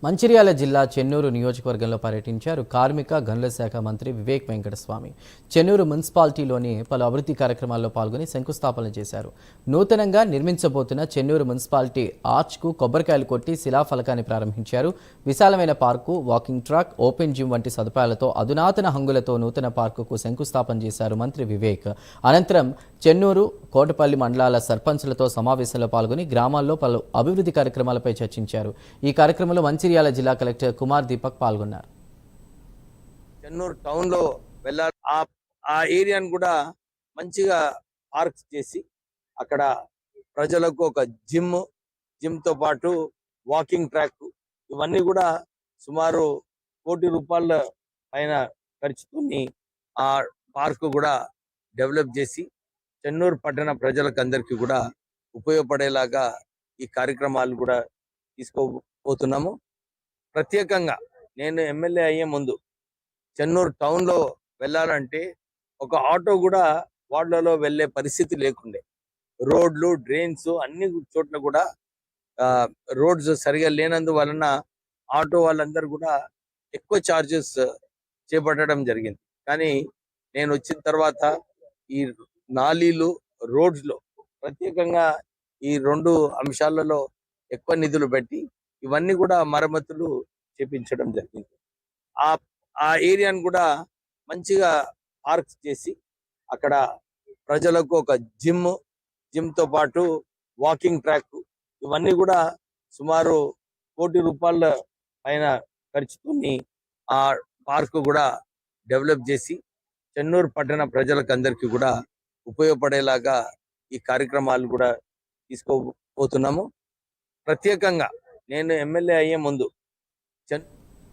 మంచిర్యాల జిల్లా చెన్నూరు నియోజకవర్గంలో పర్యటించారు కార్మిక గనుల శాఖ మంత్రి వివేక్ వెంకటస్వామి. చెన్నూరు మున్సిపాలిటీలోని పలు అభివృద్ధి కార్యక్రమాల్లో పాల్గొని శంకుస్థాపన చేశారు. నూతనంగా నిర్మించబోతున్న చెన్నూరు మున్సిపాలిటీ ఆర్చ్కు కొబ్బరికాయలు కొట్టి శిలాఫలకాన్ని ప్రారంభించారు. విశాలమైన park, walking track, open gym వంటి సదుపాయాలతో అధునాతన హంగులతో నూతన పార్కుకు శంకుస్థాపన చేశారు మంత్రి వివేక్. అనంతరం చెన్నూరు, కోటపల్లి మండలాల సర్పంచ్లతో సమావేశంలో పాల్గొని గ్రామాల్లో పలు అభివృద్ధి కార్యక్రమాలపై చర్చించారు. ఈ కార్యక్రమంలో మంచిర్యాల జిల్లా కలెక్టర్ కుమార్ దీపక్ పాల్గొన్నారు. చెన్నూరు టౌన్ లో వెళ్ళాలి. ఆ ఏరియాను కూడా మంచిగా పార్క్స్ చేసి అక్కడ ప్రజలకు ఒక జిమ్ తో పాటు వాకింగ్ ట్రాక్ ఇవన్నీ కూడా సుమారు ₹1 కోటి పైన ఖర్చుతోని ఆ పార్క్ కూడా డెవలప్ చేసి చెన్నూరు పట్టణ ప్రజలకు అందరికీ కూడా ఉపయోగపడేలాగా ఈ కార్యక్రమాలు కూడా తీసుకోబోతున్నాము. ప్రత్యేకంగా నేను ఎమ్మెల్యే అయ్యే ముందు చెన్నూరు టౌన్ లో వెళ్ళాలంటే ఒక ఆటో కూడా వార్డులలో వెళ్ళే పరిస్థితి లేకుండే. రోడ్లు, డ్రైన్స్ అన్ని చోట్ల కూడా రోడ్స్ సరిగా లేనందువలన ఆటో వాళ్ళందరూ కూడా ఎక్కువ ఛార్జెస్ చేపట్టడం జరిగింది. కానీ నేను వచ్చిన తర్వాత ఈ నాలీలు, రోడ్స్ లో ప్రత్యేకంగా ఈ 2 అంశాలలో ఎక్కువ నిధులు పెట్టి ఇవన్నీ కూడా మరమ్మతులు చేపించడం జరిగింది. ఆ ఆ ఏరియాను కూడా మంచిగా పార్క్స్ చేసి అక్కడ ప్రజలకు ఒక జిమ్ తో పాటు వాకింగ్ ట్రాక్ ఇవన్నీ కూడా సుమారు ₹1 కోటి పైన ఖర్చుతోని ఆ పార్క్ కూడా డెవలప్ చేసి చెన్నూరు పట్టణ ప్రజలకు అందరికీ కూడా ఉపయోగపడేలాగా ఈ కార్యక్రమాలు కూడా తీసుకోబోతున్నాము. ప్రత్యేకంగా నేను ఎమ్మెల్యే అయ్యే ముందు